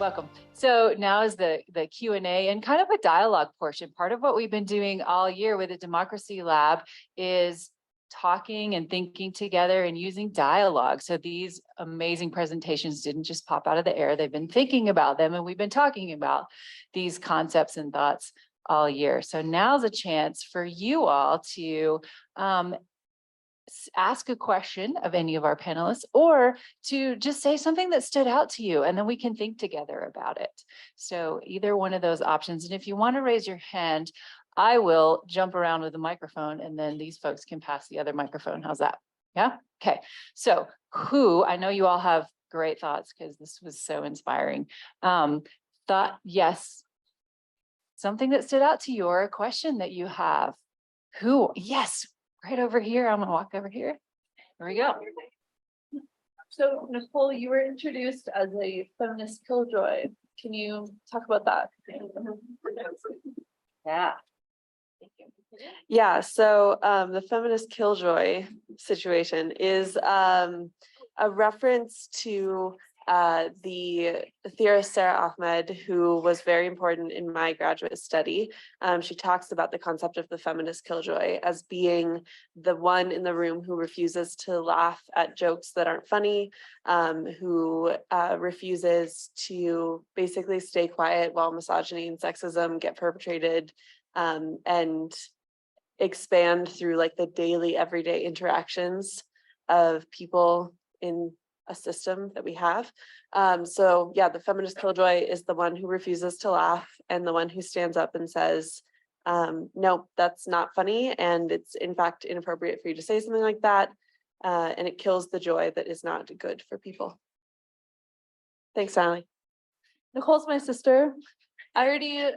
Welcome. So now is the Q&A and kind of a dialogue portion. Part of what we've been doing all year with the Democracy Lab is talking and thinking together and using dialogue. So these amazing presentations didn't just pop out of the air. They've been thinking about them, and we've been talking about these concepts and thoughts all year. So now's a chance for you all to ask a question of any of our panelists, or to just say something that stood out to you, and then we can think together about it. So either one of those options. And if you want to raise your hand, I will jump around with the microphone, and then these folks can pass the other microphone. How's that? Yeah? Okay. So I know you all have great thoughts because this was so inspiring. Yes, something that stood out to you, or a question that you have. Yes, right over here. I'm gonna walk over here. Here we go. So Nicole, you were introduced as a feminist killjoy. Can you talk about that? Yeah. Yeah, so the feminist killjoy situation is a reference to the theorist Sarah Ahmed, who was very important in my graduate study. She talks about the concept of the feminist killjoy as being the one in the room who refuses to laugh at jokes that aren't funny, who refuses to basically stay quiet while misogyny and sexism get perpetrated, and expand through like the daily everyday interactions of people in a system that we have. So yeah, the feminist killjoy is the one who refuses to laugh, and the one who stands up and says, no, that's not funny, and it's in fact inappropriate for you to say something like that, and it kills the joy that is not good for people. Thanks, Sally. Nicole's my sister. I already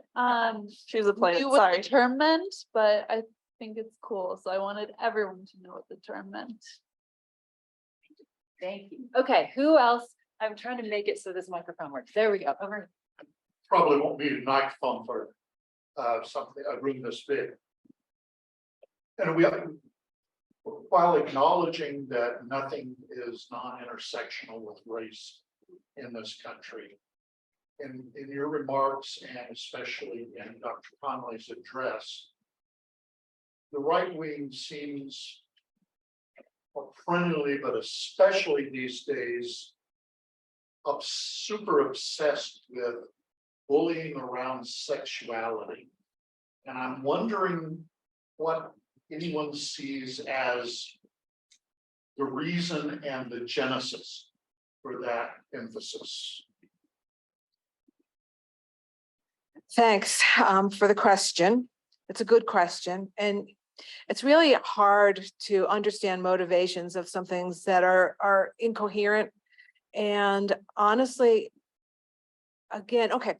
She was a planet. knew what Sorry. the term meant, but I think it's cool, so I wanted everyone to know what the term meant. Thank you. Okay, who else? I'm trying to make it so this microphone works. There we go. Over. Probably won't need a microphone for a room this big. And while acknowledging that nothing is non-intersectional with race in this country, in your remarks, and especially in Dr. Connolly's address, the right wing seems perennially, but especially these days, super obsessed with bullying around sexuality. And I'm wondering what anyone sees as the reason and the genesis for that emphasis. Thanks for the question. It's a good question. And it's really hard to understand motivations of some things that are incoherent. And honestly, again, okay.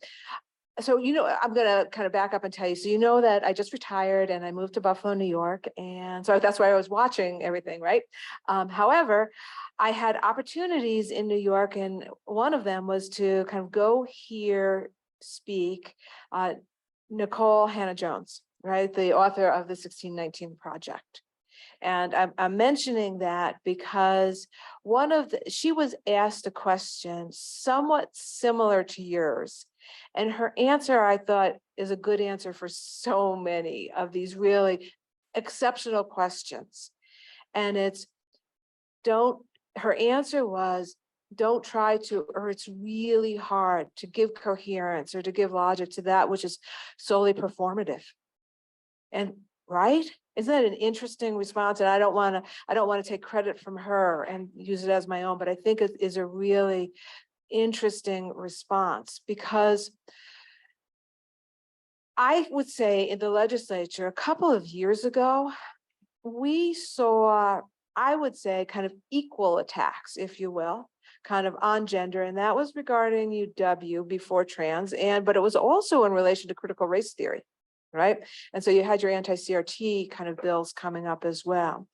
So, I'm going to kind of back up and tell you. So, that I just retired and I moved to Buffalo, New York. And so that's why I was watching everything, right? However, I had opportunities in New York, and one of them was to kind of go hear speak Nicole Hannah-Jones, right? The author of the 1619 Project. And I'm mentioning that because she was asked a question somewhat similar to yours. And her answer, I thought, is a good answer for so many of these really exceptional questions. And her answer was, don't try to, or it's really hard to give coherence or to give logic to that which is solely performative. And right? Isn't that an interesting response? And I don't want to take credit from her and use it as my own, but I think it is a really interesting response, because I would say in the legislature a couple of years ago, we saw, I would say, kind of equal attacks, if you will, kind of on gender, and that was regarding UW before trans, but it was also in relation to critical race theory, right? And so you had your anti-CRT kind of bills coming up as well.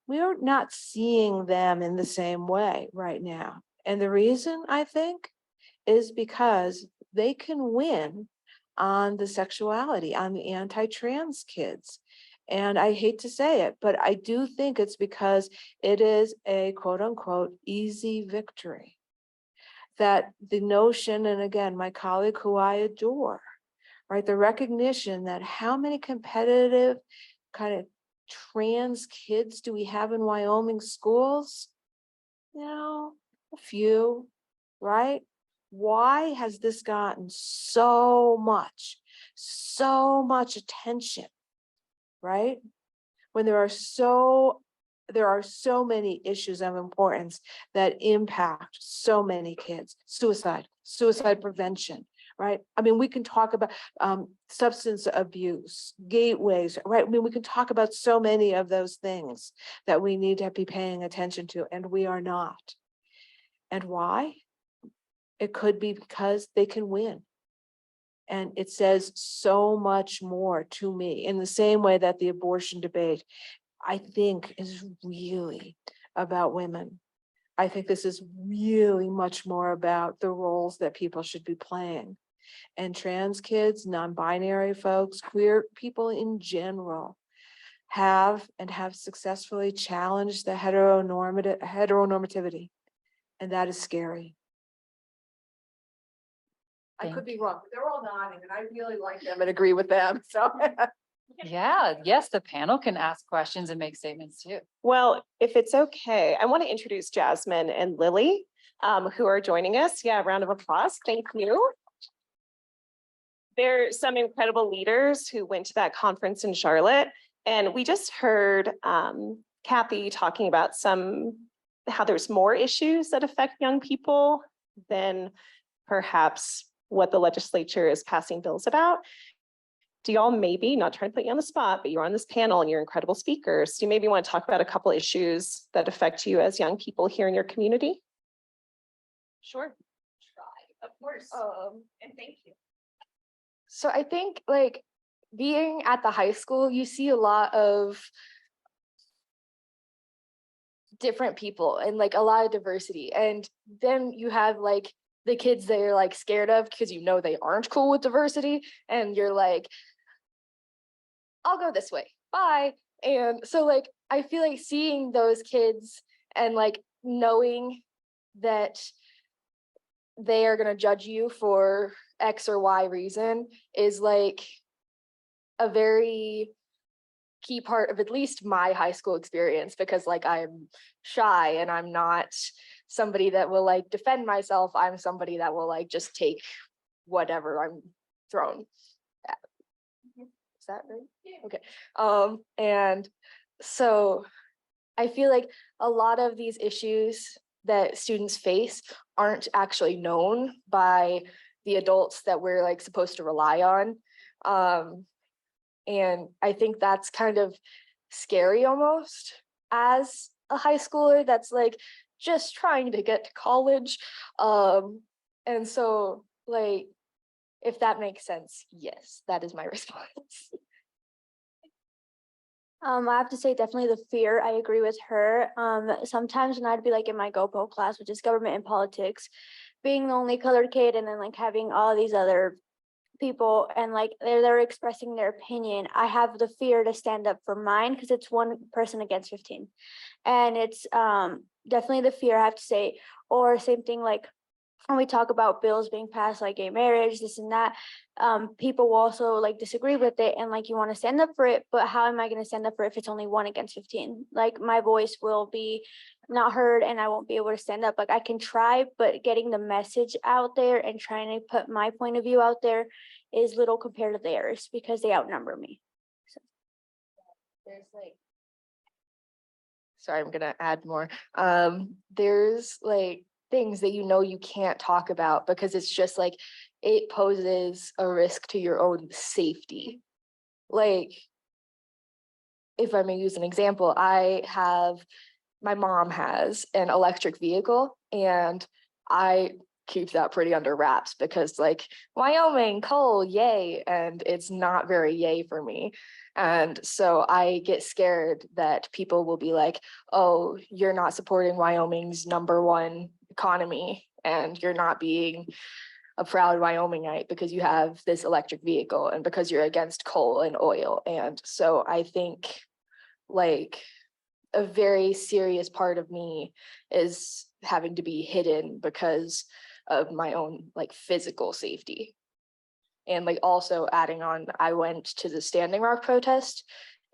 We are not seeing them in the same way right now. And the reason, I think, is because they can win on the sexuality, on the anti-trans kids. And I hate to say it, but I do think it's because it is a quote unquote easy victory. that the notion, and again, my colleague who I adore, right, the recognition that how many competitive kind of trans kids do we have in Wyoming schools? You know, a few, right? Why has this gotten so much attention, right? When there are so many issues of importance that impact so many kids. Suicide prevention, right? I mean, we can talk about substance abuse, gateways, right? I mean, we can talk about so many of those things that we need to be paying attention to, and we are not. And why? It could be because they can win. And it says so much more to me, in the same way that the abortion debate, I think, is really about women. I think this is really much more about the roles that people should be playing. And trans kids, non-binary folks, queer people in general have successfully challenged the heteronormativity. And that is scary. I could be wrong, but they're all nodding and I really like them and agree with them, so. Yeah, yes, the panel can ask questions and make statements too. Well, if it's okay, I want to introduce Jasmine and Lilly, who are joining us. Yeah, round of applause. Thank you. They're some incredible leaders who went to that conference in Charlotte. And we just heard Cathy talking about how there's more issues that affect young people than perhaps what the legislature is passing bills about. Do y'all maybe, not trying to put you on the spot, but you're on this panel and you're incredible speakers. Do you maybe want to talk about a couple issues that affect you as young people here in your community? Sure. Of course. And thank you. So I think like being at the high school, you see a lot of different people and like a lot of diversity. And then you have like the kids that you're like scared of because you know they aren't cool with diversity. And you're like, I'll go this way, bye. And so like, I feel like seeing those kids and like knowing that they are going to judge you for X or Y reason is like a very key part of at least my high school experience, because like I'm shy and I'm not somebody that will like defend myself. I'm somebody that will like just take whatever I'm thrown at. Is that right? Yeah. Okay. And so I feel like a lot of these issues that students face aren't actually known by the adults that we're like supposed to rely on. And I think that's kind of scary almost as a high schooler that's like just trying to get to college. And so like, if that makes sense, yes, that is my response. I have to say definitely the fear. I agree with her. Sometimes when I'd be like in my GoPo class, which is government and politics, being the only colored kid and then like having all these other people and like they're expressing their opinion, I have the fear to stand up for mine because it's one person against 15. And it's definitely the fear, I have to say. Or same thing like when we talk about bills being passed like gay marriage, this and that, people will also like disagree with it and like you want to stand up for it, but how am I going to stand up for it if it's only 1 against 15? Like my voice will be not heard and I won't be able to stand up. Like I can try, but getting the message out there and trying to put my point of view out there is little compared to theirs because they outnumber me. So. There's like, sorry, I'm gonna add more. There's like things that you know you can't talk about because it's just like it poses a risk to your own safety. Like, if I may use an example, my mom has an electric vehicle and I keep that pretty under wraps because like Wyoming, coal, yay, and it's not very yay for me. And so I get scared that people will be like, oh, you're not supporting Wyoming's #1 economy and you're not being a proud Wyomingite because you have this electric vehicle and because you're against coal and oil. And so I think like a very serious part of me is having to be hidden because of my own like physical safety. And like also adding on, I went to the Standing Rock protest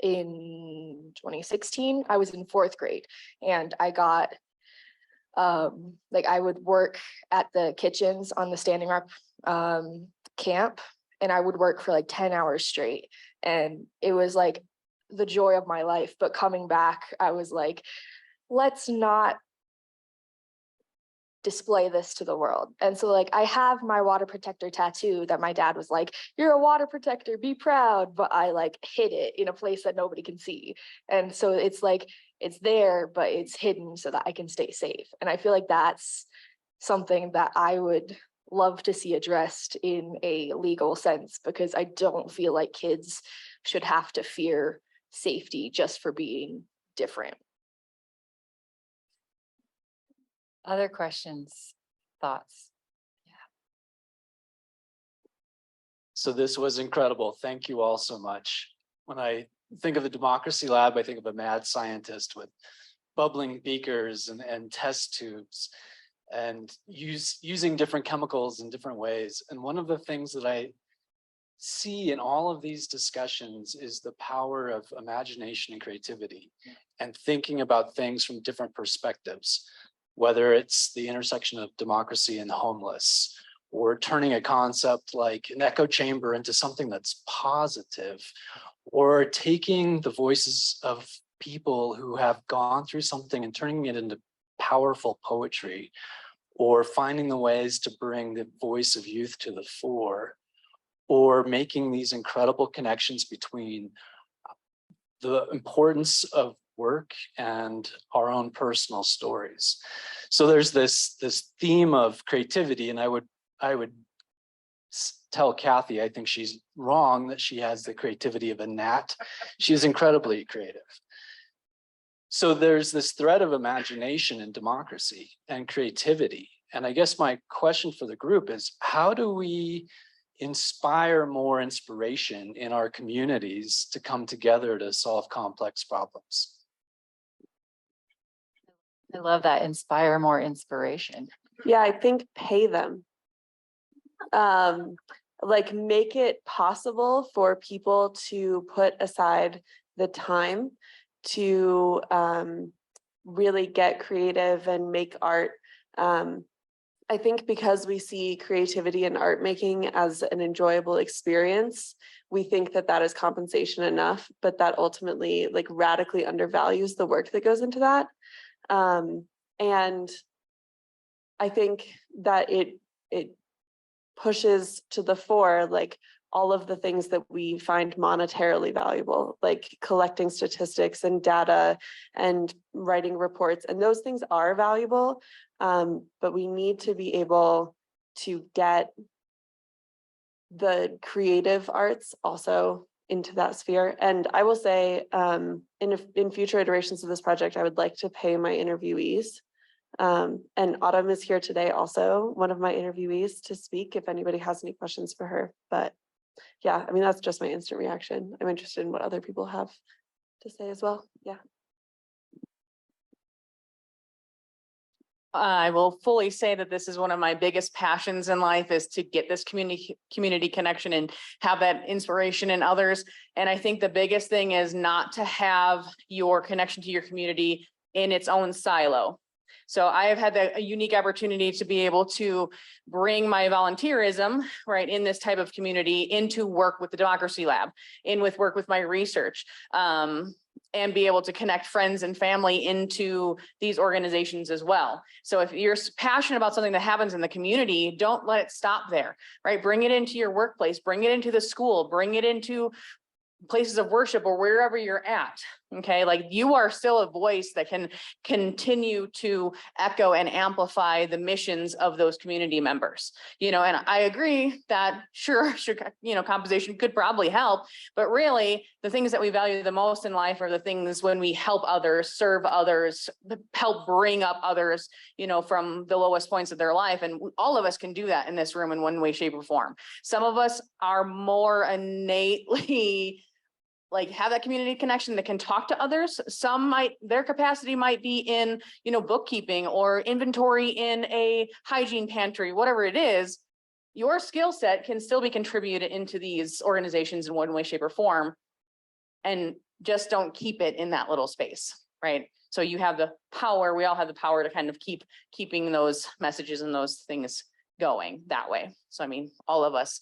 in 2016. I was in 4th grade and I got like I would work at the kitchens on the Standing Rock camp, and I would work for like 10 hours straight. And it was like the joy of my life. But coming back, I was like, let's not display this to the world. And so like I have my water protector tattoo that my dad was like, you're a water protector, be proud. But I like hid it in a place that nobody can see. And so it's like, it's there, but it's hidden so that I can stay safe. And I feel like that's something that I would love to see addressed in a legal sense, because I don't feel like kids should have to fear safety just for being different. Other questions, thoughts? So this was incredible. Thank you all so much. When I think of the Democracy Lab, I think of a mad scientist with bubbling beakers and test tubes and using different chemicals in different ways. And one of the things that I see in all of these discussions is the power of imagination and creativity and thinking about things from different perspectives, whether it's the intersection of democracy and homeless, or turning a concept like an echo chamber into something that's positive, or taking the voices of people who have gone through something and turning it into powerful poetry, or finding the ways to bring the voice of youth to the fore, or making these incredible connections between the importance of work and our own personal stories. So there's this theme of creativity, and I would tell Cathy, I think she's wrong that she has the creativity of a gnat. She is incredibly creative. So there's this thread of imagination in democracy and creativity. And I guess my question for the group is, how do we inspire more inspiration in our communities to come together to solve complex problems? I love that. Inspire more inspiration. Yeah, I think pay them. Like make it possible for people to put aside the time to really get creative and make art. I think because we see creativity and art making as an enjoyable experience, we think that that is compensation enough, but that ultimately like radically undervalues the work that goes into that. And I think that it pushes to the fore like all of the things that we find monetarily valuable, like collecting statistics and data and writing reports, and those things are valuable, but we need to be able to get the creative arts also into that sphere. And I will say, in future iterations of this project, I would like to pay my interviewees. And Autumn is here today also, one of my interviewees, to speak if anybody has any questions for her. But yeah, I mean, that's just my instant reaction. I'm interested in what other people have to say as well. Yeah. I will fully say that this is one of my biggest passions in life, is to get this community connection and have that inspiration in others. And I think the biggest thing is not to have your connection to your community in its own silo. So I have had a unique opportunity to be able to bring my volunteerism, right, in this type of community into work with the Democracy Lab, work with my research, and be able to connect friends and family into these organizations as well. So if you're passionate about something that happens in the community, don't let it stop there, right? Bring it into your workplace, bring it into the school, bring it into places of worship or wherever you're at. Okay, like you are still a voice that can continue to echo and amplify the missions of those community members. And I agree that sure, compensation could probably help, but really the things that we value the most in life are the things when we help others, serve others, help bring up others, from the lowest points of their life. And all of us can do that in this room in one way, shape, or form. Some of us are more innately like have that community connection that can talk to others. Some might, their capacity might be in, bookkeeping or inventory in a hygiene pantry, whatever it is. Your skill set can still be contributed into these organizations in one way, shape, or form. And just don't keep it in that little space, right? So you have the power, we all have the power to kind of keeping those messages and those things going that way. So I mean, all of us,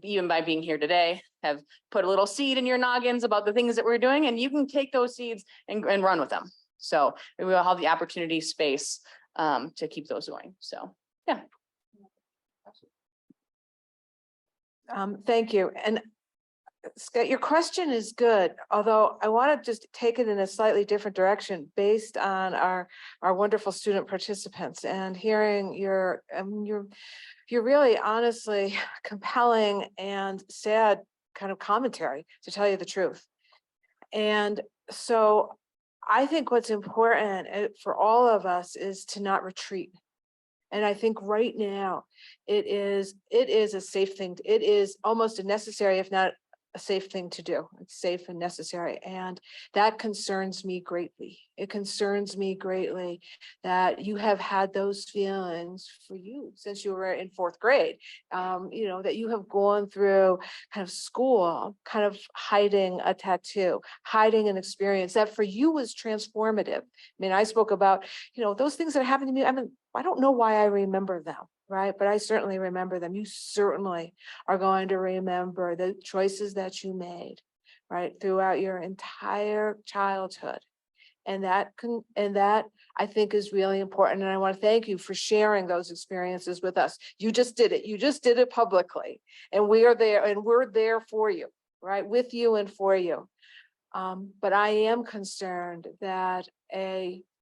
even by being here today, have put a little seed in your noggins about the things that we're doing, and you can take those seeds and run with them. So we will have the opportunity space to keep those going. So yeah. Thank you. And Scott, your question is good, although I want to just take it in a slightly different direction based on our wonderful student participants and hearing your really honestly compelling and sad kind of commentary, to tell you the truth. And so I think what's important for all of us is to not retreat. And I think right now it is a safe thing. It is almost a necessary, if not a safe thing to do. It's safe and necessary. And that concerns me greatly. It concerns me greatly that you have had those feelings for you since you were in 4th grade, that you have gone through kind of school, kind of hiding a tattoo, hiding an experience that for you was transformative. I mean, I spoke about, those things that happened to me. I mean, I don't know why I remember them, right? But I certainly remember them. You certainly are going to remember the choices that you made, right, throughout your entire childhood. And that I think is really important. And I want to thank you for sharing those experiences with us. You just did it. You just did it publicly. And we are there, and we're there for you, right? With you and for you. But I am concerned that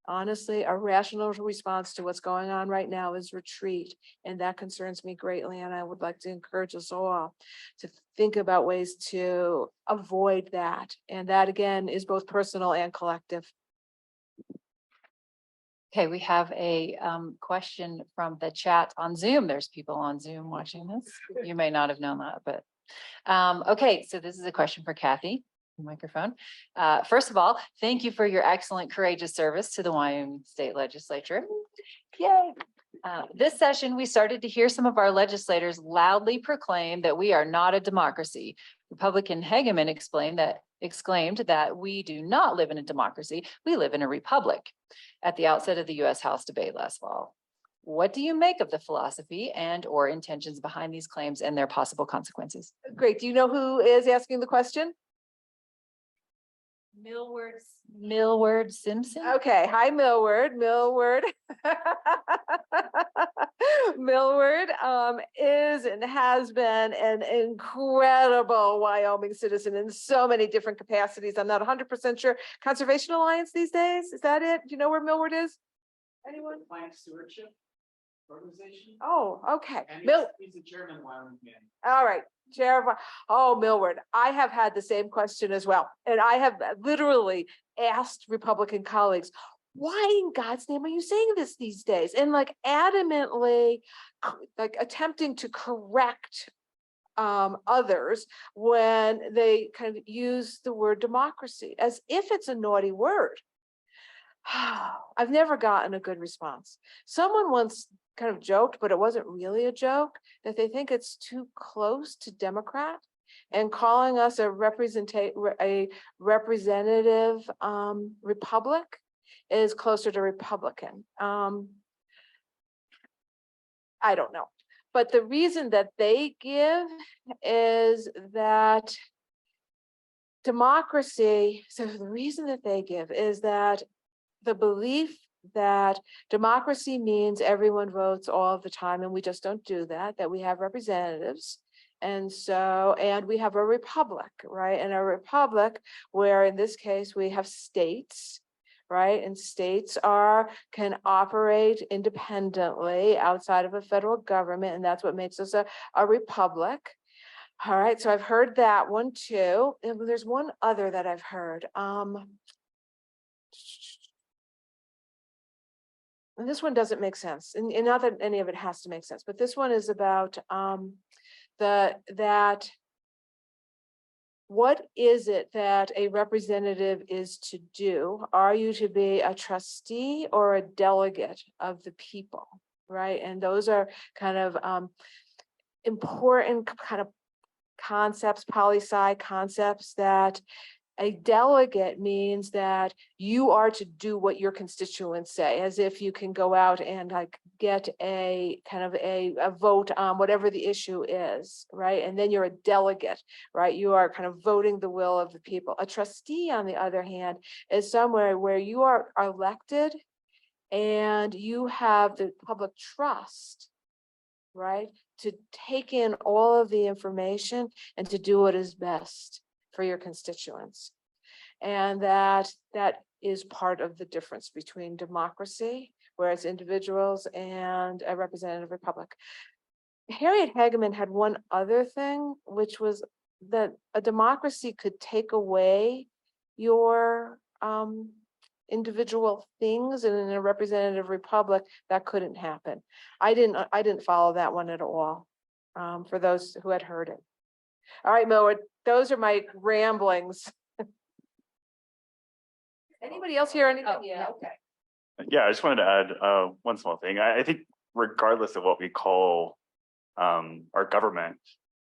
honestly, a rational response to what's going on right now is retreat. And that concerns me greatly. And I would like to encourage us all to think about ways to avoid that. And that, again, is both personal and collective. Okay, we have a question from the chat on Zoom. There's people on Zoom watching this. You may not have known that, but okay, so this is a question for Cathy. Microphone. First of all, thank you for your excellent, courageous service to the Wyoming State Legislature. Yay! This session, we started to hear some of our legislators loudly proclaim that we are not a democracy. Republican Hegeman exclaimed that we do not live in a democracy, we live in a republic, at the outset of the U.S. House debate last fall. What do you make of the philosophy and/or intentions behind these claims and their possible consequences? Great. Do you know who is asking the question? Millward Simpson. Okay. Hi, Millward. Millward is and has been an incredible Wyoming citizen in so many different capacities. I'm not 100% sure. Conservation Alliance these days, is that it? Do you know where Millward is? Anyone? Plant stewardship organization. Oh, okay. And he's the chairman of Wyoming. All right. Millward, I have had the same question as well. And I have literally asked Republican colleagues, why in God's name are you saying this these days? And adamantly attempting to correct others when they kind of use the word democracy as if it's a naughty word. I've never gotten a good response. Someone once kind of joked, but it wasn't really a joke, that they think it's too close to Democrat, and calling us a representative republic is closer to Republican. I don't know. But the reason that they give is that democracy, so the reason that they give is that the belief that democracy means everyone votes all the time, and we just don't do that, that we have representatives. And we have a republic, right? And a republic where in this case we have states, right? And states can operate independently outside of a federal government, and that's what makes us a republic. All right, so I've heard that one too. And there's one other that I've heard. And this one doesn't make sense, and not that any of it has to make sense, but this one is about that what is it that a representative is to do? Are you to be a trustee or a delegate of the people, right? And those are kind of important kind of concepts, poli-sci concepts, that a delegate means that you are to do what your constituents say, as if you can go out and like get a kind of a vote on whatever the issue is, right? And then you're a delegate, right? You are kind of voting the will of the people. A trustee, on the other hand, is somewhere where you are elected and you have the public trust, right, to take in all of the information and to do what is best for your constituents. And that is part of the difference between democracy, where it's individuals, and a representative republic. Harriet Hageman had one other thing, which was that a democracy could take away your individual things, and in a representative republic that couldn't happen. I didn't follow that one at all, for those who had heard it. All right, Mo, those are my ramblings. Anybody else hear anything? Yeah, okay. Yeah, I just wanted to add one small thing. I think regardless of what we call our government,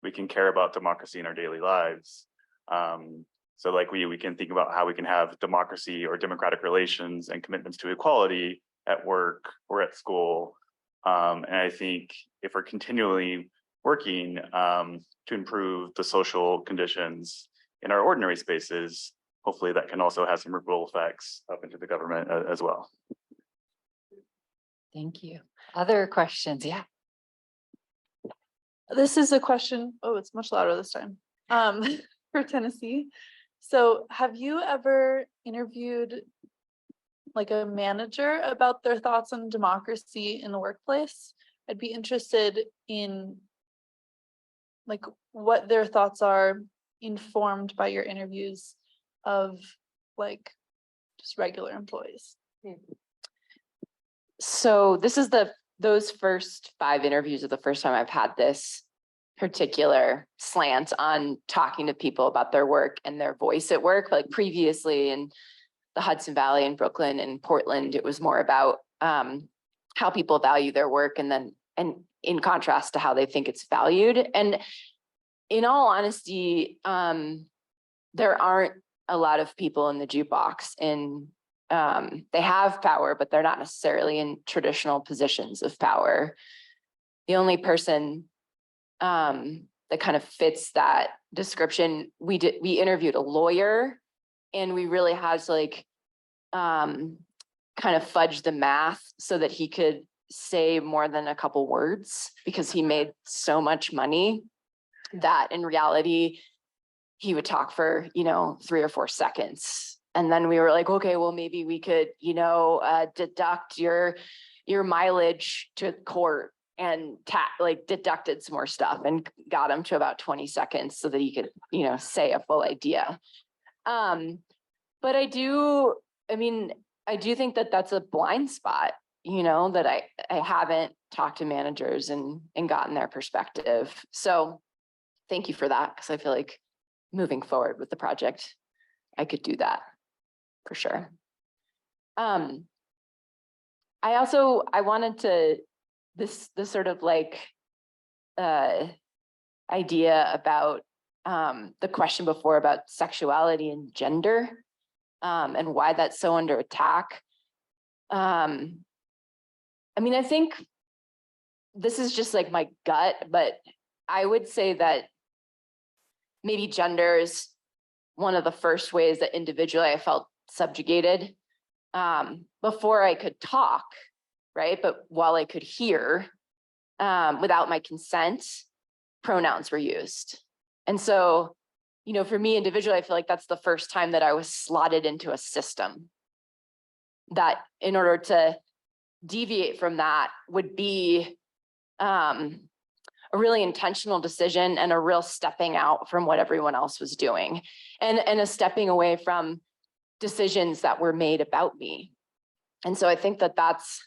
we can care about democracy in our daily lives. So like we can think about how we can have democracy or democratic relations and commitments to equality at work or at school. And I think if we're continually working to improve the social conditions in our ordinary spaces, hopefully that can also have some ripple effects up into the government as well. Thank you. Other questions? Yeah. This is a question, oh, it's much louder this time, for Tennessee. So have you ever interviewed like a manager about their thoughts on democracy in the workplace? I'd be interested in like what their thoughts are, informed by your interviews of like just regular employees. So this is those first 5 interviews are the first time I've had this particular slant on talking to people about their work and their voice at work. Like previously in the Hudson Valley and Brooklyn and Portland, it was more about how people value their work, and in contrast to how they think it's valued. And in all honesty, there aren't a lot of people in the jukebox, and they have power, but they're not necessarily in traditional positions of power. The only person that kind of fits that description, we interviewed a lawyer, and we really had to like kind of fudge the math so that he could say more than a couple words, because he made so much money that in reality he would talk for 3 or 4 seconds. And then we were like, okay, well, maybe we could deduct your mileage to court, and deducted some more stuff and got him to about 20 seconds so that he could say a full idea. But I do think that that's a blind spot, that I haven't talked to managers and gotten their perspective. So thank you for that, because I feel like moving forward with the project, I could do that for sure. I wanted to, this sort of like idea about the question before about sexuality and gender, and why that's so under attack. I think this is just like my gut, but I would say that maybe gender is one of the first ways that individually I felt subjugated before I could talk, right? But while I could hear, without my consent, pronouns were used. And so, for me individually, I feel like that's the first time that I was slotted into a system that, in order to deviate from that, would be a really intentional decision and a real stepping out from what everyone else was doing, and a stepping away from decisions that were made about me. And so I think that that's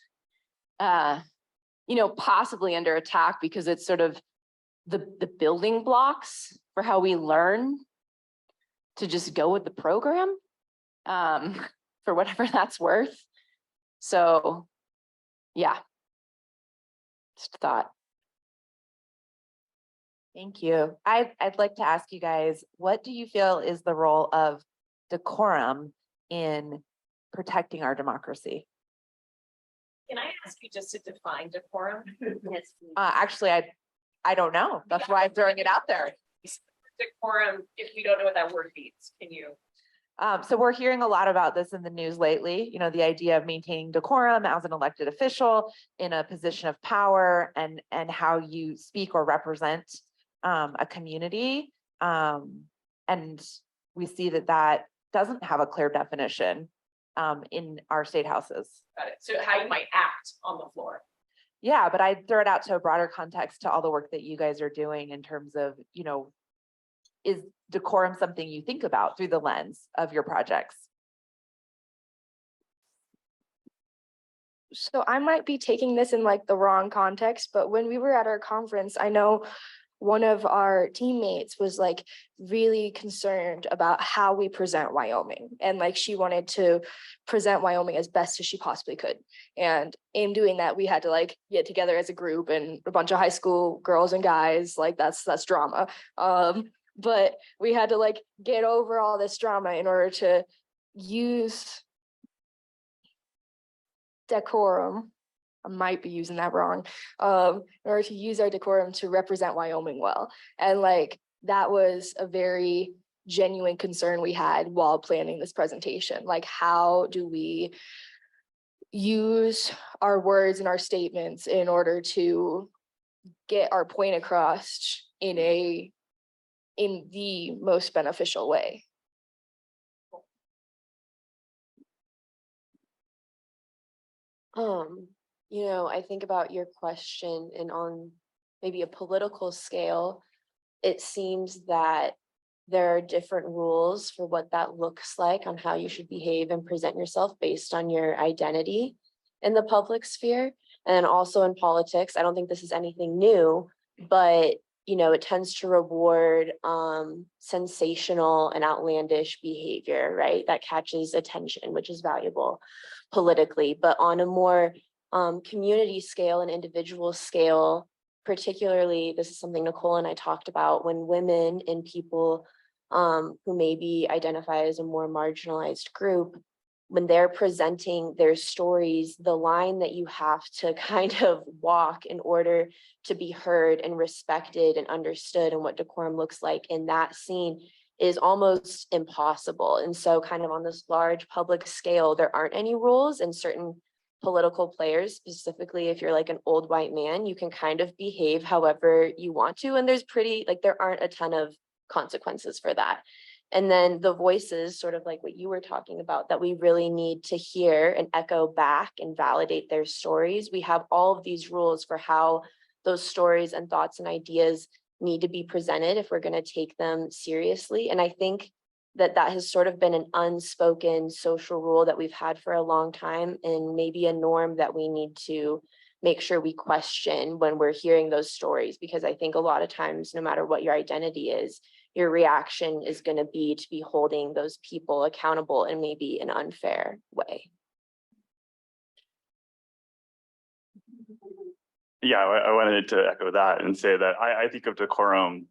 possibly under attack, because it's sort of the building blocks for how we learn to just go with the program, for whatever that's worth. So, yeah, just a thought. Thank you. I'd like to ask you guys, what do you feel is the role of decorum in protecting our democracy? Can I ask you just to define decorum? Yes. Actually, I don't know. That's why I'm throwing it out there. Decorum, if you don't know what that word means, can you? So we're hearing a lot about this in the news lately, you know, the idea of maintaining decorum as an elected official in a position of power, and how you speak or represent a community. And we see that doesn't have a clear definition in our state houses. Got it. So how you might act on the floor. Yeah, but I'd throw it out to a broader context to all the work that you guys are doing in terms of, you know, is decorum something you think about through the lens of your projects? So I might be taking this in like the wrong context, but when we were at our conference, I know one of our teammates was like really concerned about how we present Wyoming, and like she wanted to present Wyoming as best as she possibly could. And in doing that, we had to like get together as a group and a bunch of high school girls and guys, like that's drama. But we had to like get over all this drama in order to use decorum. I might be using that wrong. In order to use our decorum to represent Wyoming well. And like that was a very genuine concern we had while planning this presentation. Like, how do we use our words and our statements in order to get our point across in the most beneficial way? You know, I think about your question, and on maybe a political scale, it seems that there are different rules for what that looks like on how you should behave and present yourself based on your identity in the public sphere. And also in politics, I don't think this is anything new, but you know, it tends to reward sensational and outlandish behavior, right? That catches attention, which is valuable politically. But on a more community scale and individual scale, particularly, this is something Nicole and I talked about, when women and people who maybe identify as a more marginalized group, when they're presenting their stories, the line that you have to kind of walk in order to be heard and respected and understood, and what decorum looks like in that scene, is almost impossible. And so kind of on this large public scale, there aren't any rules, and certain political players, specifically if you're like an old white man, you can kind of behave however you want to, and there aren't a ton of consequences for that. And then the voices, sort of like what you were talking about, that we really need to hear and echo back and validate their stories. We have all of these rules for how those stories and thoughts and ideas need to be presented if we're going to take them seriously. And I think that has sort of been an unspoken social rule that we've had for a long time, and maybe a norm that we need to make sure we question when we're hearing those stories, because I think a lot of times, no matter what your identity is, your reaction is going to be holding those people accountable in maybe an unfair way. Yeah, I wanted to echo that and say that I think of decorum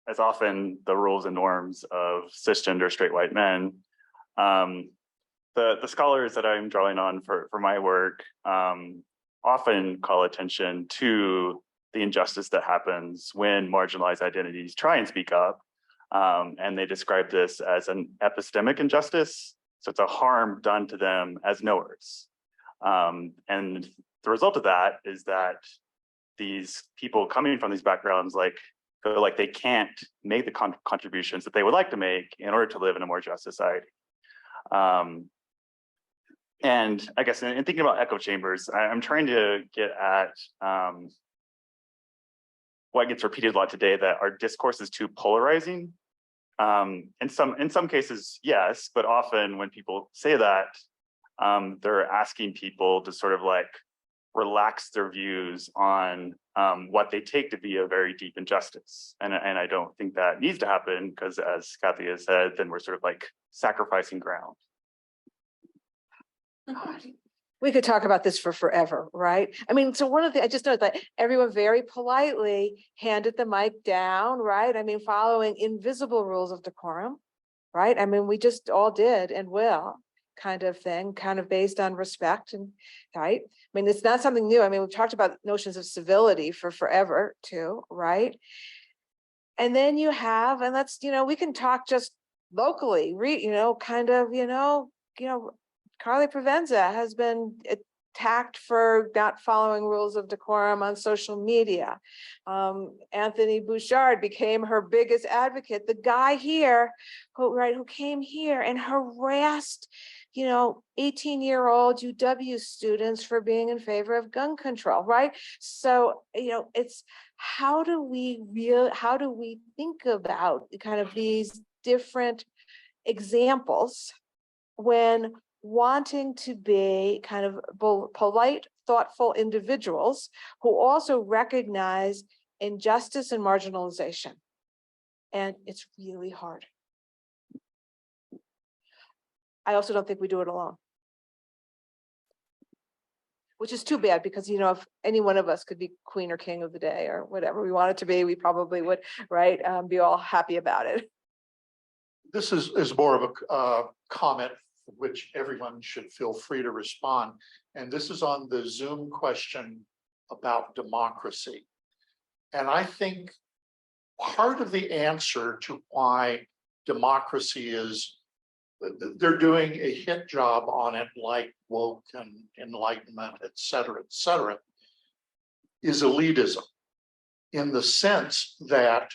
as often the rules and norms of cisgender straight white men. The scholars that I'm drawing on for my work often call attention to the injustice that happens when marginalized identities try and speak up. And they describe this as an epistemic injustice. So it's a harm done to them as knowers. And the result of that is that these people coming from these backgrounds feel like they can't make the contributions that they would like to make in order to live in a more just society. And I guess in thinking about echo chambers, I'm trying to get at what gets repeated a lot today, that our discourse is too polarizing. In some cases, yes, but often when people say that, they're asking people to sort of like relax their views on what they take to be a very deep injustice. And I don't think that needs to happen, because as Cathy has said, then we're sort of like sacrificing ground. We could talk about this for forever, right? I mean, so one of the, I just noticed that everyone very politely handed the mic down, right? I mean, following invisible rules of decorum, right? I mean, we just all did and will, kind of thing, kind of based on respect, and right? I mean, it's not something new. I mean, we've talked about notions of civility for forever too, right? And then you have, and that's, we can talk just locally, Carly Provenza has been attacked for not following rules of decorum on social media. Anthony Bouchard became her biggest advocate. The guy here, who came here and harassed, 18-year-old UW students for being in favor of gun control, right? So, it's how do we think about kind of these different examples when wanting to be kind of polite, thoughtful individuals who also recognize injustice and marginalization. And it's really hard. I also don't think we do it alone. Which is too bad, because, if any one of us could be queen or king of the day or whatever we want it to be, we probably would, right, be all happy about it. This is more of a comment which everyone should feel free to respond. And this is on the Zoom question about democracy. And I think part of the answer to why democracy is, they're doing a hit job on it, like woke and enlightenment, et cetera, is elitism, in the sense that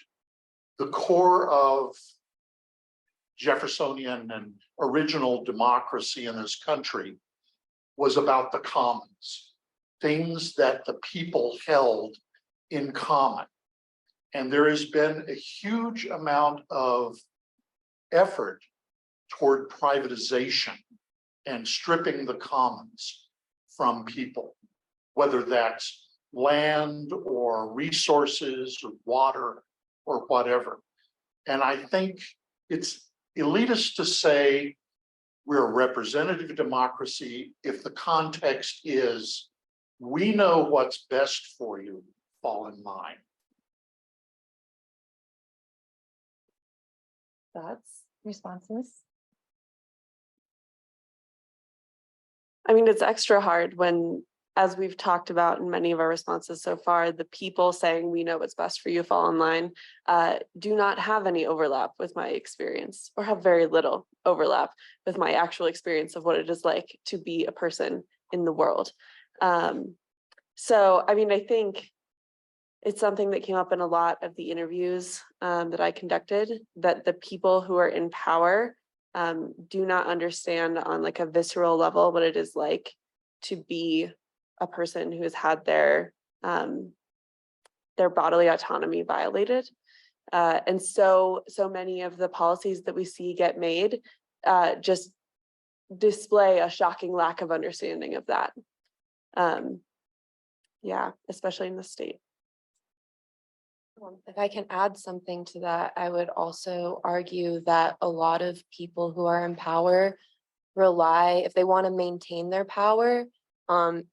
the core of Jeffersonian and original democracy in this country was about the commons, things that the people held in common. And there has been a huge amount of effort toward privatization and stripping the commons from people, whether that's land or resources or water or whatever. And I think it's elitist to say we're a representative democracy if the context is, we know what's best for you, fall in line. Thoughts, responses? I mean, it's extra hard when, as we've talked about in many of our responses so far, the people saying we know what's best for you, fall in line, do not have any overlap with my experience, or have very little overlap with my actual experience of what it is like to be a person in the world. So, I mean, I think it's something that came up in a lot of the interviews that I conducted, that the people who are in power do not understand on like a visceral level what it is like to be a person who has had their bodily autonomy violated. And so many of the policies that we see get made just display a shocking lack of understanding of that. Yeah, especially in the state. If I can add something to that, I would also argue that a lot of people who are in power rely, if they want to maintain their power,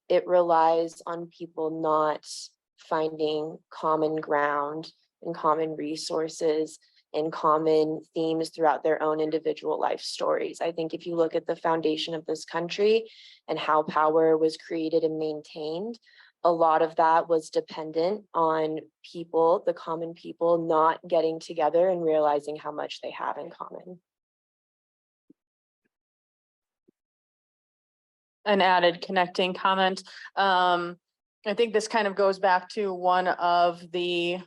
it relies on people not finding common ground and common resources and common themes throughout their own individual life stories. I think if you look at the foundation of this country and how power was created and maintained, a lot of that was dependent on people, the common people, not getting together and realizing how much they have in common. An added connecting comment. I think this kind of goes back to one of the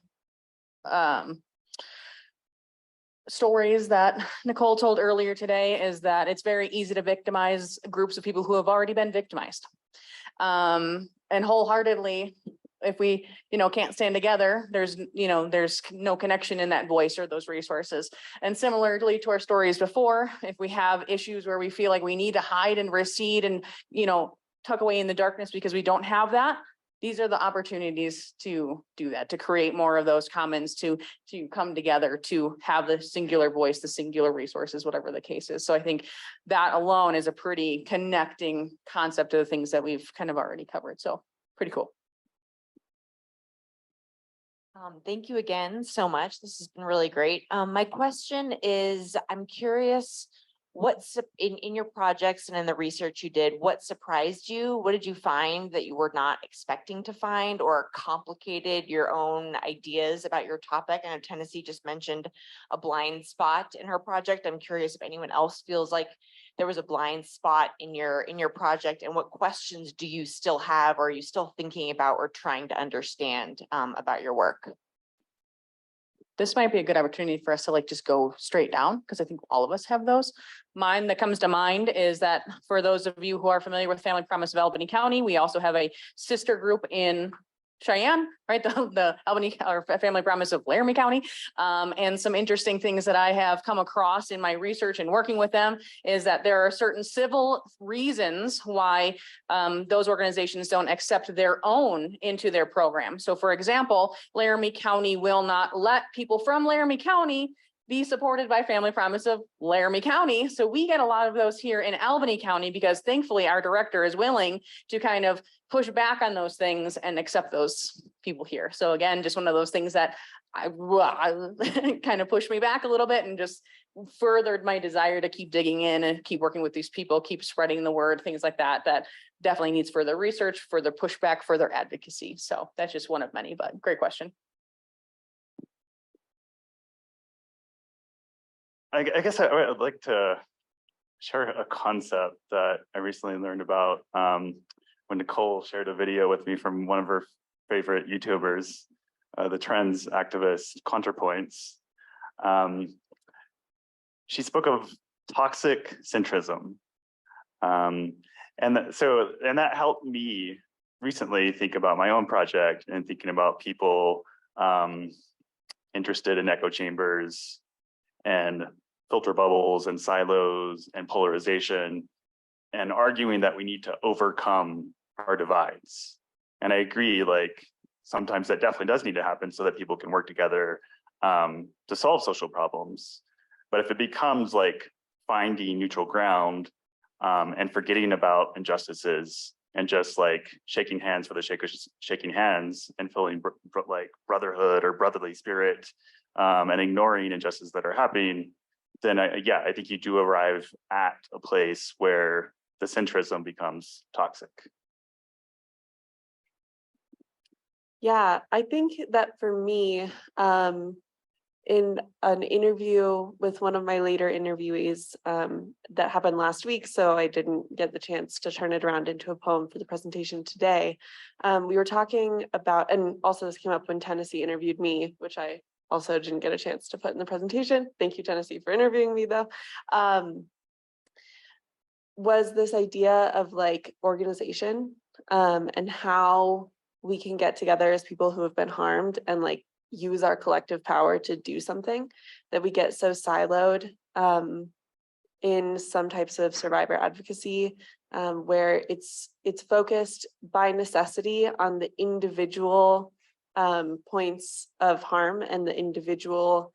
stories that Nicole told earlier today, is that it's very easy to victimize groups of people who have already been victimized. And wholeheartedly, if we, can't stand together, there's no connection in that voice or those resources. And similarly to our stories before, if we have issues where we feel like we need to hide and recede and, tuck away in the darkness because we don't have that. These are the opportunities to do that, to create more of those commons, to come together, to have the singular voice, the singular resources, whatever the case is. So I think that alone is a pretty connecting concept of the things that we've kind of already covered. So pretty cool. Thank you again so much. This has been really great. My question is, I'm curious, what's in your projects and in the research you did, what surprised you? What did you find that you were not expecting to find, or complicated your own ideas about your topic? I know Tennessee just mentioned a blind spot in her project. I'm curious if anyone else feels like there was a blind spot in your project, and what questions do you still have, or are you still thinking about or trying to understand about your work? This might be a good opportunity for us to like just go straight down, because I think all of us have those. Mine that comes to mind is that for those of you who are familiar with Family Promise of Albany County, we also have a sister group in Cheyenne, right? The Albany or Family Promise of Laramie County. And some interesting things that I have come across in my research and working with them is that there are certain civil reasons why those organizations don't accept their own into their program. So for example, Laramie County will not let people from Laramie County be supported by Family Promise of Laramie County. So we get a lot of those here in Albany County, because thankfully our director is willing to kind of push back on those things and accept those people here. So again, just one of those things that I kind of pushed me back a little bit and just furthered my desire to keep digging in and keep working with these people, keep spreading the word, things like that, that definitely needs further research, further pushback, further advocacy. So that's just one of many, but great question. I guess I would like to share a concept that I recently learned about when Nicole shared a video with me from one of her favorite YouTubers, the trends activist ContraPoints. She spoke of toxic centrism. And that helped me recently think about my own project and thinking about people interested in echo chambers and filter bubbles and silos and polarization, and arguing that we need to overcome our divides. And I agree, like sometimes that definitely does need to happen so that people can work together to solve social problems. But if it becomes like finding neutral ground and forgetting about injustices and just like shaking hands for the sake of shaking hands and feeling like brotherhood or brotherly spirit and ignoring injustices that are happening, then I think you do arrive at a place where the centrism becomes toxic. Yeah, I think that for me, in an interview with one of my later interviewees that happened last week, so I didn't get the chance to turn it around into a poem for the presentation today. We were talking about, and also this came up when Tennessee interviewed me, which I also didn't get a chance to put in the presentation. Thank you, Tennessee, for interviewing me though. Was this idea of like organization and how we can get together as people who have been harmed and like use our collective power to do something, that we get so siloed in some types of survivor advocacy where it's focused by necessity on the individual points of harm and the individual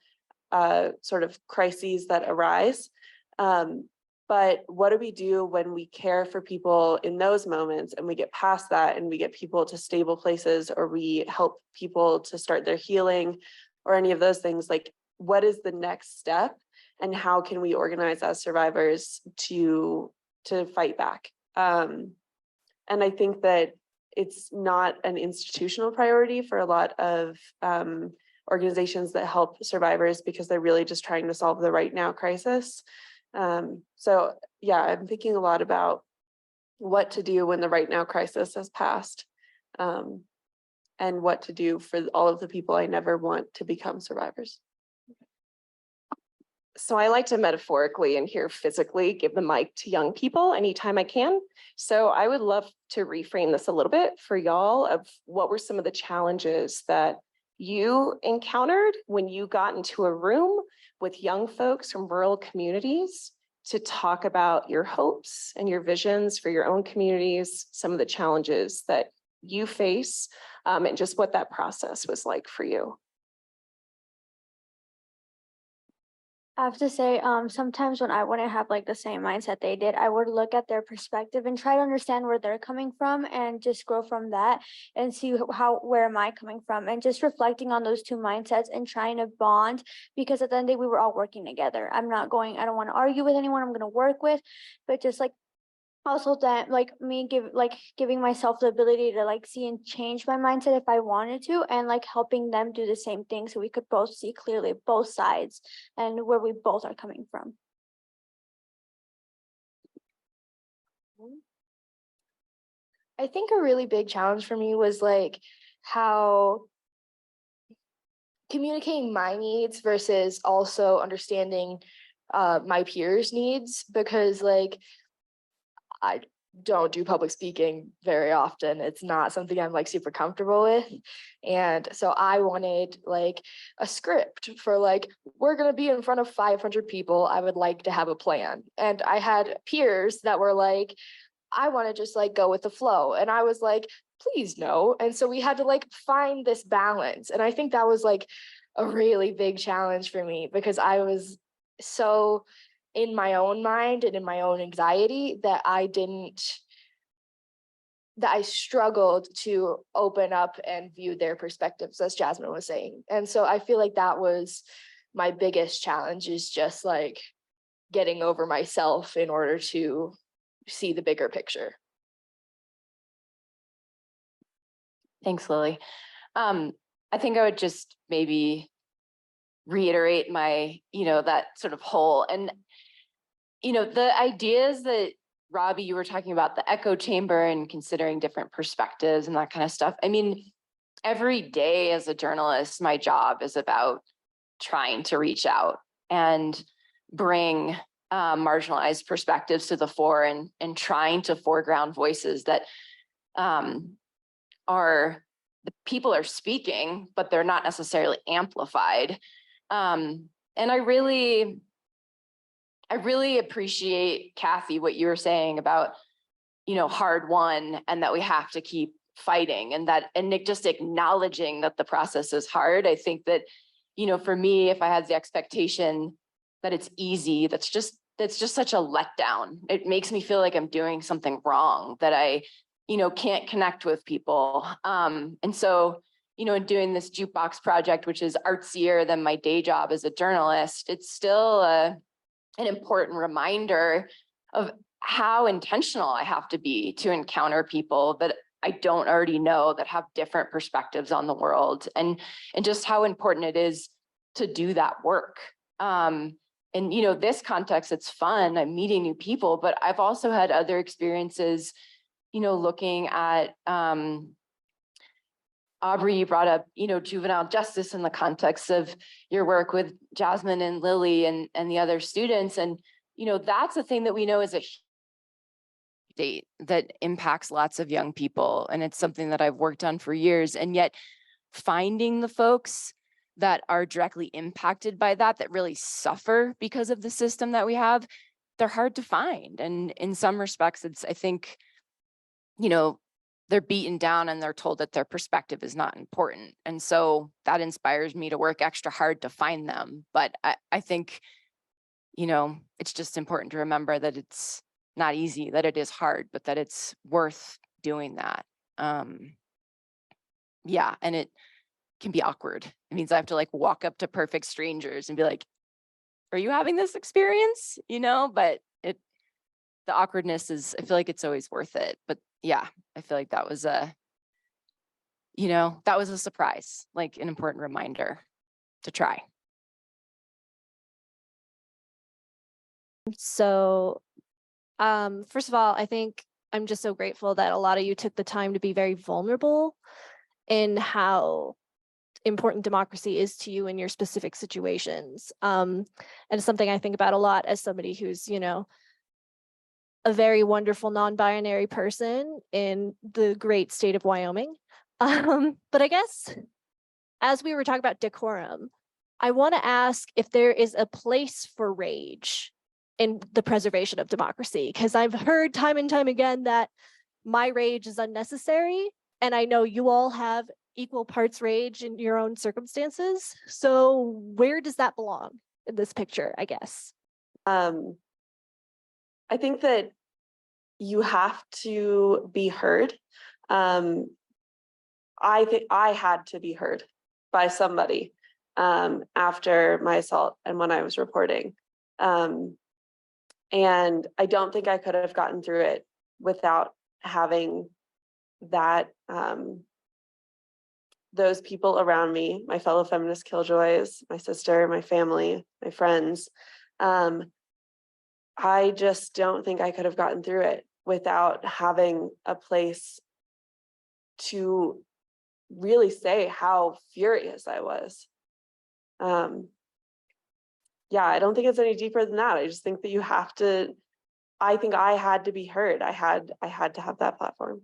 sort of crises that arise. But what do we do when we care for people in those moments and we get past that and we get people to stable places, or we help people to start their healing or any of those things? Like, what is the next step and how can we organize as survivors to fight back? And I think that it's not an institutional priority for a lot of organizations that help survivors because they're really just trying to solve the right now crisis. So yeah, I'm thinking a lot about what to do when the right now crisis has passed, and what to do for all of the people I never want to become survivors. So I like to metaphorically and here physically give the mic to young people anytime I can. So I would love to reframe this a little bit for y'all of what were some of the challenges that you encountered when you got into a room with young folks from rural communities to talk about your hopes and your visions for your own communities, some of the challenges that you face, and just what that process was like for you. I have to say, sometimes when I wouldn't have like the same mindset they did, I would look at their perspective and try to understand where they're coming from and just grow from that and see where am I coming from, and just reflecting on those two mindsets and trying to bond, because at the end of the day, we were all working together. I don't want to argue with anyone I'm going to work with, but just like also that like me giving myself the ability to like see and change my mindset if I wanted to, and like helping them do the same thing so we could both see clearly both sides and where we both are coming from. I think a really big challenge for me was like how communicating my needs versus also understanding my peers' needs, because like I don't do public speaking very often. It's not something I'm like super comfortable with. And so I wanted like a script for like, we're going to be in front of 500 people. I would like to have a plan. And I had peers that were like, I want to just like go with the flow. And I was like, please no. And so we had to like find this balance. And I think that was like a really big challenge for me, because I was so in my own mind and in my own anxiety that I struggled to open up and view their perspectives, as Jasmine was saying. And so I feel like that was my biggest challenge, is just like getting over myself in order to see the bigger picture. Thanks, Lily. I think I would just maybe reiterate my, that sort of whole, and, the ideas that Robby, you were talking about, the echo chamber and considering different perspectives and that kind of stuff. I mean, every day as a journalist, my job is about trying to reach out and bring marginalized perspectives to the fore, and trying to foreground voices that are, the people are speaking, but they're not necessarily amplified. And I really appreciate, Cathy, what you were saying about, hard won, and that we have to keep fighting, and just acknowledging that the process is hard. I think that, for me, if I had the expectation that it's easy, that's just such a letdown. It makes me feel like I'm doing something wrong, that I, can't connect with people. And so, in doing this jukebox project, which is artsier than my day job as a journalist, it's still an important reminder of how intentional I have to be to encounter people that I don't already know, that have different perspectives on the world, and just how important it is to do that work. And, this context, it's fun. I'm meeting new people, but I've also had other experiences, looking at, Aubrey, you brought up, juvenile justice in the context of your work with Jasmine and Lilly and the other students. And, that's a thing that we know is a state that impacts lots of young people. And it's something that I've worked on for years. And yet finding the folks that are directly impacted by that really suffer because of the system that we have, they're hard to find. And in some respects, it's, I think, they're beaten down and they're told that their perspective is not important. And so that inspires me to work extra hard to find them. But I think, it's just important to remember that it's not easy, that it is hard, but that it's worth doing that. Yeah, and it can be awkward. It means I have to like walk up to perfect strangers and be like, are you having this experience? But the awkwardness is, I feel like it's always worth it. But yeah, I feel like that was a surprise, like an important reminder to try. So, first of all, I think I'm just so grateful that a lot of you took the time to be very vulnerable in how important democracy is to you in your specific situations. And it's something I think about a lot as somebody who's, a very wonderful non-binary person in the great state of Wyoming. But I guess as we were talking about decorum, I want to ask if there is a place for rage in the preservation of democracy. Because I've heard time and time again that my rage is unnecessary. And I know you all have equal parts rage in your own circumstances. So where does that belong in this picture, I guess? I think that you have to be heard. I think I had to be heard by somebody after my assault and when I was reporting. And I don't think I could have gotten through it without having that, those people around me, my fellow feminist killjoys, my sister, my family, my friends. I just don't think I could have gotten through it without having a place to really say how furious I was. Yeah, I don't think it's any deeper than that. I just think that you have to, I think I had to be heard. I had to have that platform.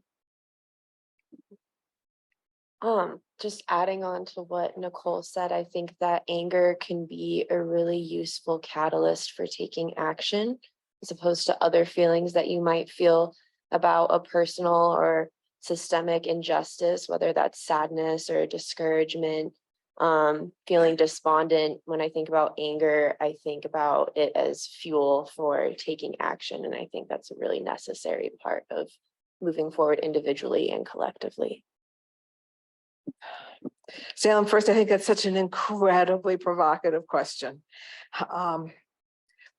Just adding on to what Nicole said, I think that anger can be a really useful catalyst for taking action, as opposed to other feelings that you might feel about a personal or systemic injustice, whether that's sadness or discouragement, feeling despondent. When I think about anger, I think about it as fuel for taking action. And I think that's a really necessary part of moving forward individually and collectively. Salem, first, I think that's such an incredibly provocative question.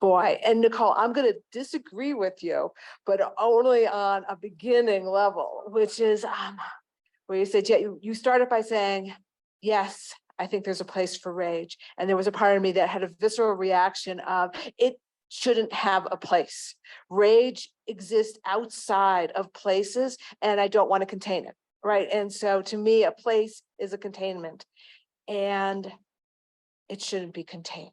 Boy, and Nicole, I'm going to disagree with you, but only on a beginning level, which is where you said, yeah, you started by saying, yes, I think there's a place for rage. And there was a part of me that had a visceral reaction of it shouldn't have a place. Rage exists outside of places, and I don't want to contain it. Right. And so to me, a place is a containment, and it shouldn't be contained.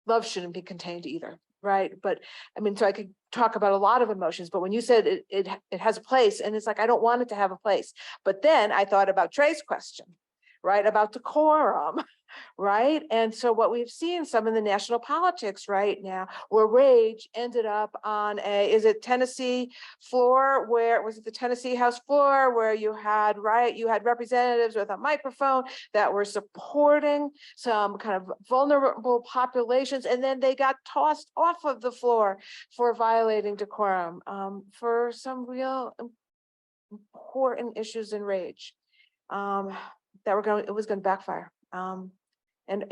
Love shouldn't be contained either. Right. But I mean, so I could talk about a lot of emotions, but when you said it has a place, and it's like, I don't want it to have a place. But then I thought about Trey's question, right, about decorum. Right. And so what we've seen some in the national politics right now, where rage ended up on is it Tennessee floor, where was it the Tennessee House floor, where you had representatives with a microphone that were supporting some kind of vulnerable populations, and then they got tossed off of the floor for violating decorum for some real important issues in rage it was going to backfire.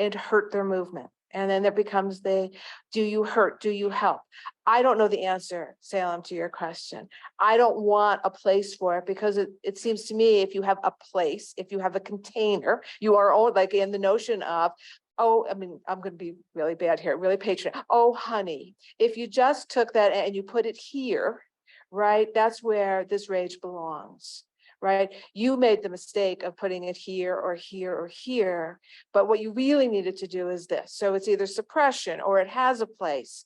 And hurt their movement. And then there becomes do you hurt? Do you help? I don't know the answer, Salem, to your question. I don't want a place for it, because it seems to me if you have a place, if you have a container, you are all like in the notion of, oh, I mean, I'm going to be really bad here, really patriotic. Oh, honey, if you just took that and you put it here, right, that's where this rage belongs. Right? You made the mistake of putting it here or here or here, but what you really needed to do is this. So it's either suppression or it has a place.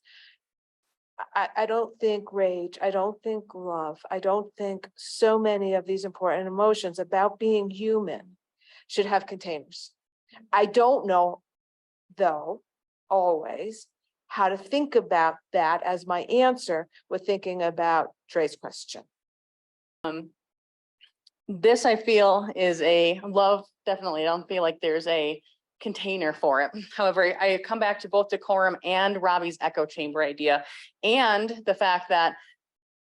I don't think rage, I don't think love, I don't think so many of these important emotions about being human should have containers. I don't know, though, always how to think about that as my answer with thinking about Trey's question. This I feel is a love, definitely. I don't feel like there's a container for it. However, I come back to both decorum and Robby's echo chamber idea, and the fact that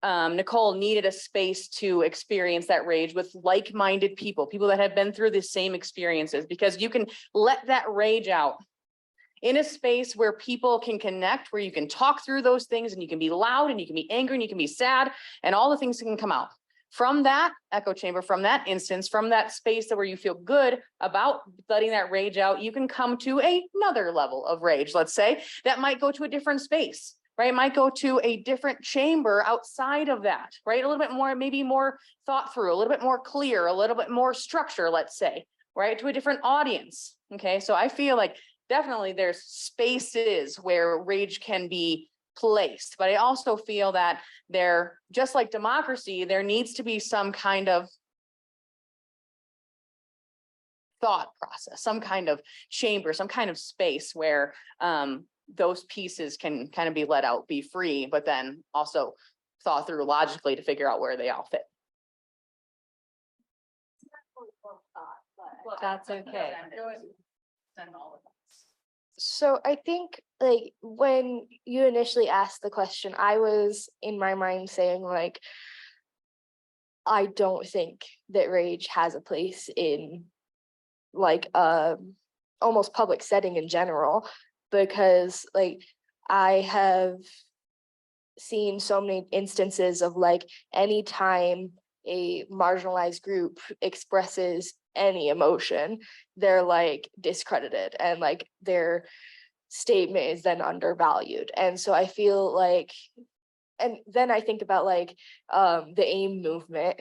Nicole needed a space to experience that rage with like-minded people that have been through the same experiences, because you can let that rage out in a space where people can connect, where you can talk through those things, and you can be loud and you can be angry and you can be sad, and all the things that can come out. From that echo chamber, from that instance, from that space where you feel good about letting that rage out, you can come to another level of rage, let's say, that might go to a different space, right? It might go to a different chamber outside of that, right? A little bit more, maybe more thought through, a little bit more clear, a little bit more structure, let's say, right? To a different audience, okay? So I feel like definitely there's spaces where rage can be placed, but I also feel that there, just like democracy, there needs to be some kind of thought process, some kind of chamber, some kind of space where those pieces can kind of be let out, be free, but then also thought through logically to figure out where they all fit. That's okay. So I think like when you initially asked the question, I was in my mind saying like, I don't think that rage has a place in like almost public setting in general, because like I have seen so many instances of like anytime a marginalized group expresses any emotion, they're like discredited and like their statement is then undervalued. And so I feel like, and then I think about like the AIM movement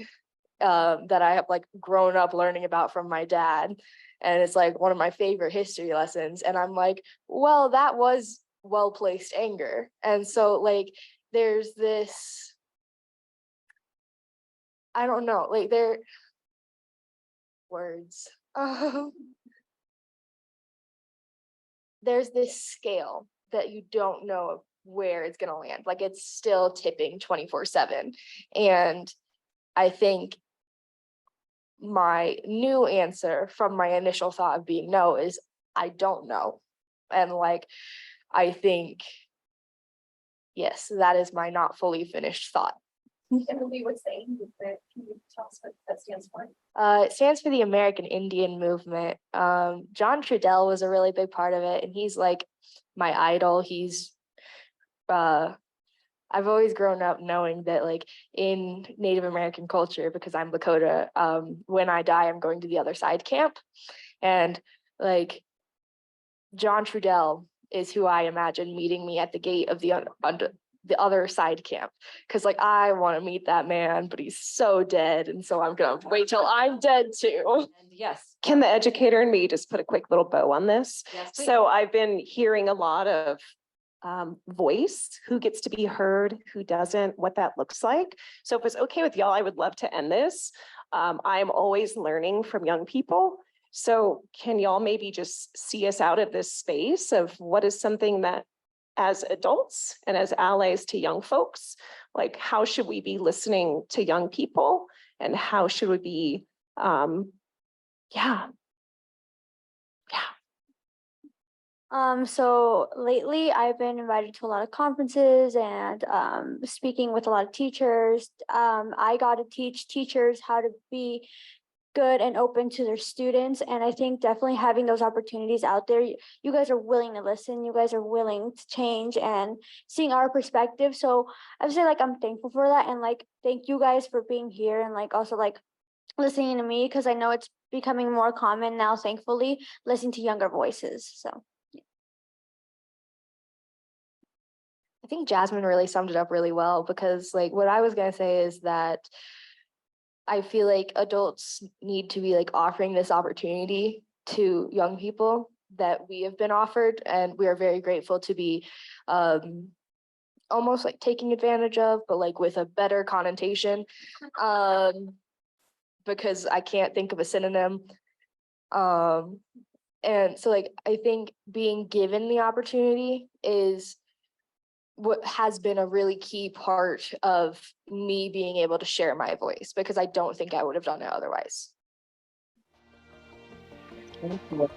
that I have like grown up learning about from my dad. And it's like one of my favorite history lessons. And I'm like, well, that was well-placed anger. And so like there's this, I don't know, like there words. There's this scale that you don't know where it's going to land. Like it's still tipping 24/7. And I think my new answer from my initial thought of being no is I don't know. And like, I think, yes, that is my not fully finished thought. Emily was saying, can you tell us what that stands for? It stands for the American Indian Movement. John Trudell was a really big part of it, and he's like my idol. He's I've always grown up knowing that like in Native American culture, because I'm Lakota, when I die, I'm going to the other side camp. And like John Trudell is who I imagine meeting me at the gate of the other side camp. Cause like I want to meet that man, but he's so dead. And so I'm gonna wait till I'm dead too. And yes. Can the educator and me just put a quick little bow on this? Yes, please. So I've been hearing a lot of voice, who gets to be heard, who doesn't, what that looks like. So if it's okay with y'all, I would love to end this. I'm always learning from young people. So can y'all maybe just see us out of this space of what is something that as adults and as allies to young folks, like how should we be listening to young people and how should we be, So lately I've been invited to a lot of conferences and speaking with a lot of teachers. I got to teach teachers how to be good and open to their students. And I think definitely having those opportunities out there, you guys are willing to listen, you guys are willing to change and seeing our perspective. So I would say like I'm thankful for that. And like thank you guys for being here and like also like listening to me, because I know it's becoming more common now, thankfully, listening to younger voices. So I think Jasmine really summed it up really well, because like what I was going to say is that I feel like adults need to be like offering this opportunity to young people that we have been offered, and we are very grateful to be almost like taking advantage of, but like with a better connotation, because I can't think of a synonym. And so like I think being given the opportunity is what has been a really key part of me being able to share my voice, because I don't think I would have done it otherwise. Thank you.